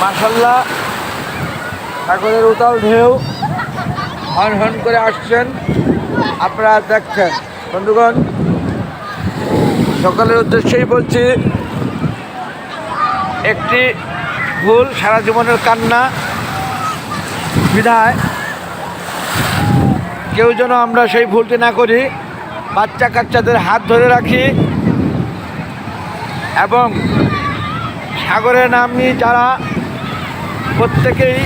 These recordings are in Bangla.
মাশাআল্লাহ সাগরের উতাল ঢেউ হন হন করে আসছেন, আপনারা দেখছেন। বন্ধুগণ, সকলের উদ্দেশ্যেই বলছি, একটি ভুল সারা জীবনের কান্না, বিধায় কেউ যেন আমরা সেই ভুলটি না করি। বাচ্চা কাচ্চাদের হাত ধরে রাখি এবং সাগরে নামি যারা প্রত্যেকেই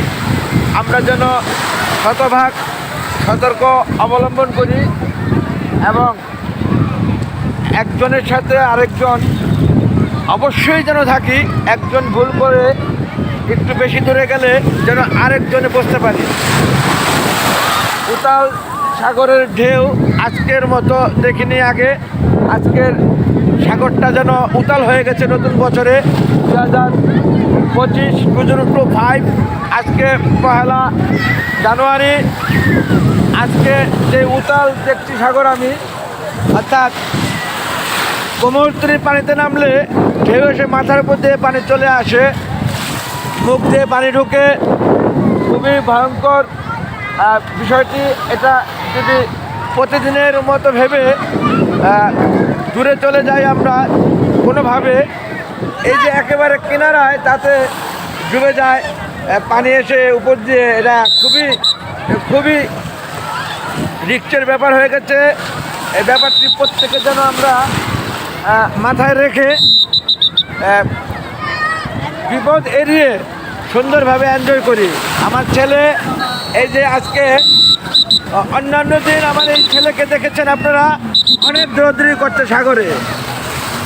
আমরা যেন শতভাগ সতর্ক অবলম্বন করি এবং একজনের সাথে আরেকজন অবশ্যই যেন থাকি। একজন ভুল করে একটু বেশি দূরে গেলে যেন আরেকজনে বসতে পারি। উতাল সাগরের ঢেউ আজকের মতো দেখিনি আগে। আজকের সাগরটা যেন উতাল হয়ে গেছে নতুন বছরে 2025 2025। আজকে 1 জানুয়ারি। আজকে যে উতাল দেখছি সাগর আমি, অর্থাৎ কোমরতলি পানিতে নামলে ঢেউ এসে মাথার উপর দিয়ে পানি চলে আসে, মুখ দিয়ে পানি ঢুকে, খুবই ভয়ঙ্কর বিষয়টি। এটা যদি প্রতিদিনের মতো ভেবে দূরে চলে যাই আমরা কোনোভাবে, এই যে একেবারে কিনারায় তাতে ডুবে যায় পানি এসে উপর দিয়ে, এটা খুবই রিস্কের ব্যাপার হয়ে গেছে। এই ব্যাপারটি প্রত্যেকে যেন আমরা মাথায় রেখে বিপদ এড়িয়ে সুন্দরভাবে এনজয় করি। আমার ছেলে এই যে আজকে, অন্যান্য দিন আমার এই ছেলেকে দেখেছেন আপনারা অনেক দৌড়াদৌড়ি করতে সাগরে,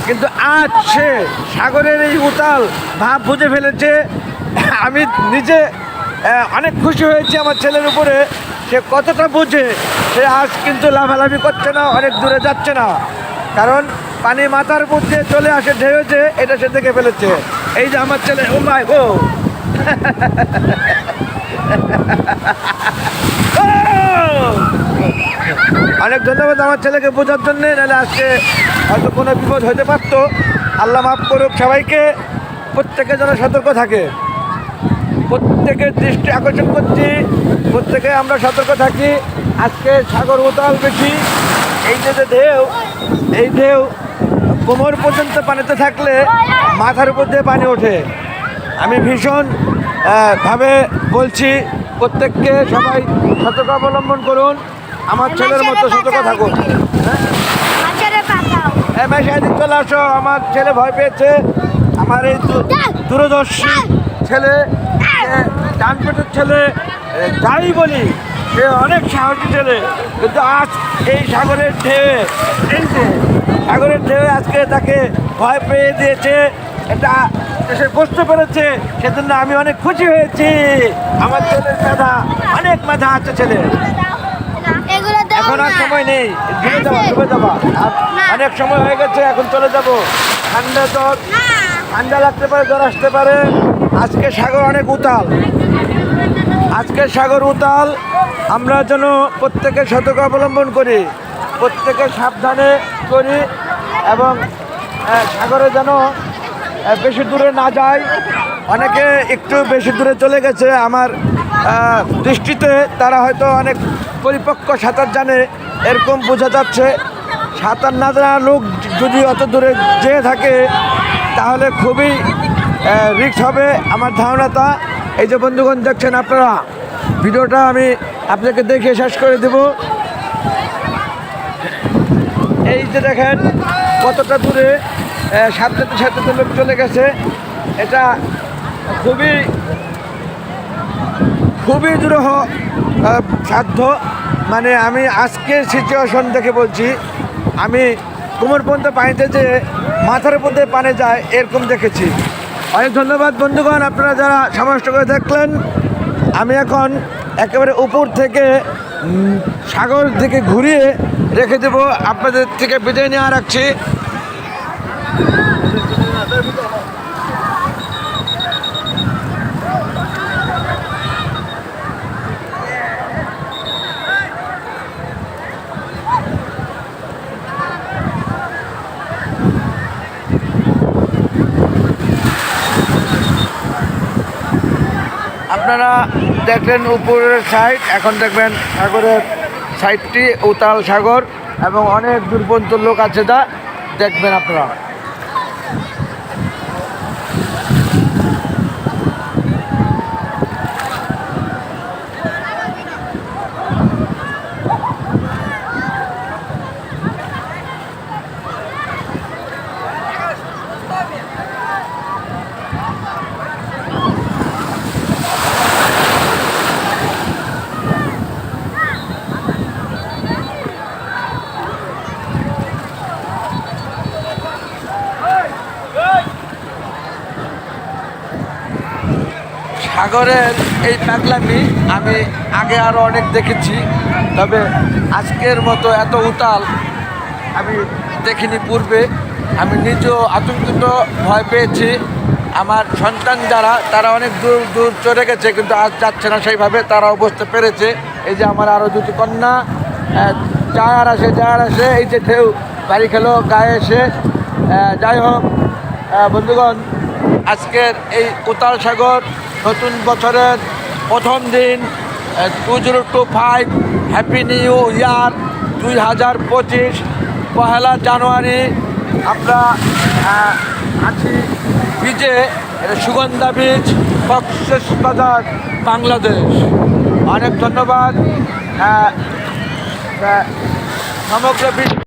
কিন্তু আজ সে সাগরের এই উতাল ভাব বুঝে ফেলেছে। আমি নিজে অনেক খুশি হয়েছি আমার ছেলের উপরে, সে কতটা বুঝে। সে আজ কিন্তু লাফালাফি করছে না, অনেক দূরে যাচ্ছে না, কারণ পানি মাথার উপর দিয়ে চলে আসে ঢেউছে, এটা সে দেখে ফেলেছে। এই যে আমার ছেলে, ও মাই গো, অনেক ধন্যবাদ আমার ছেলেকে বোঝার জন্যে, নাহলে আজকে হয়তো কোনো বিপদ হতে পারতো। আল্লাহ মাফ করুক সবাইকে। প্রত্যেকে যেন সতর্ক থাকে, প্রত্যেকের দৃষ্টি আকর্ষণ করছি, প্রত্যেকে আমরা সতর্ক থাকি। আজকে সাগর উতাল বেশি, এই যে ঢেউ, এই ঢেউ কোমর পর্যন্ত পানিতে থাকলে মাথার উপর দিয়ে পানি ওঠে। আমি ভীষণ ভাবে বলছি প্রত্যেককে, সবাই সতর্ক অবলম্বন করুন, আমার ছেলের মতো সতর্ক থাকুন। এদিক চলে আসো, আমার ছেলে ভয় পেয়েছে। আমার এই দূরদর্শী ছেলে, ডান পেটের ছেলে, যাই বলি, সে অনেক সাহসী ছেলে, কিন্তু আজ এই সাগরের ঢেউ, এই যে সাগরের ঢেউ আজকে তাকে ভয় পেয়ে দিয়েছে। এটা সে বুঝতে পেরেছে, সেজন্য আমি অনেক খুশি হয়েছি। আমার ছেলের অনেক মেধা আছে ছেলে। এখন আর সময় নেই, ডুবে যাবা, আর অনেক সময় হয়ে গেছে, এখন চলে যাব। ঠান্ডা লাগতে পারে, জ্বর আসতে পারে। আজকে সাগর অনেক উতাল, আজকে সাগর উতাল। আমরা যেন প্রত্যেকের সতর্ক অবলম্বন করি, প্রত্যেকে সাবধানে করি এবং সাগরে যেন বেশি দূরে না যায়। অনেকে একটু বেশি দূরে চলে গেছে আমার দৃষ্টিতে, তারা হয়তো অনেক পরিপক্ক সাঁতার জানে, এরকম বোঝা যাচ্ছে। সাঁতার না জানা লোক যদি অত দূরে যেয়ে থাকে তাহলে খুবই রিস্ক হবে আমার ধারণাটা। এই যে বন্ধুগণ দেখছেন আপনারা, ভিডিওটা আমি আপনাকে দেখে শেষ করে দেব। এই যে দেখেন কতটা দূরে সাথে সাথে লোক চলে গেছে। এটা খুবই দুরূহ সাধ্য। মানে আমি আজকের সিচুয়েশন দেখে বলছি, আমি কোমর পর্যন্ত পানিতে যে মাথার উপর দিয়ে পানি যায় এরকম দেখেছি। অনেক ধন্যবাদ বন্ধুগণ, আপনারা যারা সমস্ত করে দেখলেন। আমি এখন একেবারে উপর থেকে সাগর দিকে ঘুরিয়ে রেখে দেব, আপনাদের থেকে বিদায় নিয়ে রাখছি। আপনারা দেখলেন উপরের সাইড, এখন দেখবেন সাগরের সাইডটি উতাল সাগর এবং অনেক দূর পর্যন্ত লোক আছে, তা দেখবেন আপনারা। সাগরের এই পাগলামি আমি আগে আরও অনেক দেখেছি, তবে আজকের মতো এত উতাল আমি দেখিনি পূর্বে। আমি নিজেও আতঙ্কিত ভয় পেয়েছি। আমার সন্তান যারা, তারা অনেক দূর দূর চলে গেছে, কিন্তু আজ যাচ্ছে না সেইভাবে, তারাও বুঝতে পেরেছে। এই যে আমার আরও দুটি কন্যা যায় আর আসে, এই যে ঢেউ বাড়ি খেলো গায়ে এসে। যাই হোক বন্ধুগণ, আজকের এই উতাল সাগর নতুন বছরের প্রথম দিন 2025 হ্যাপি নিউ ইয়ার 2025 পহেলা জানুয়ারি। আমরা আছি বিচে, এটা সুগন্ধা বিচ, কক্সবাজার, বাংলাদেশ। অনেক ধন্যবাদ। সমগ্র বিশ্ব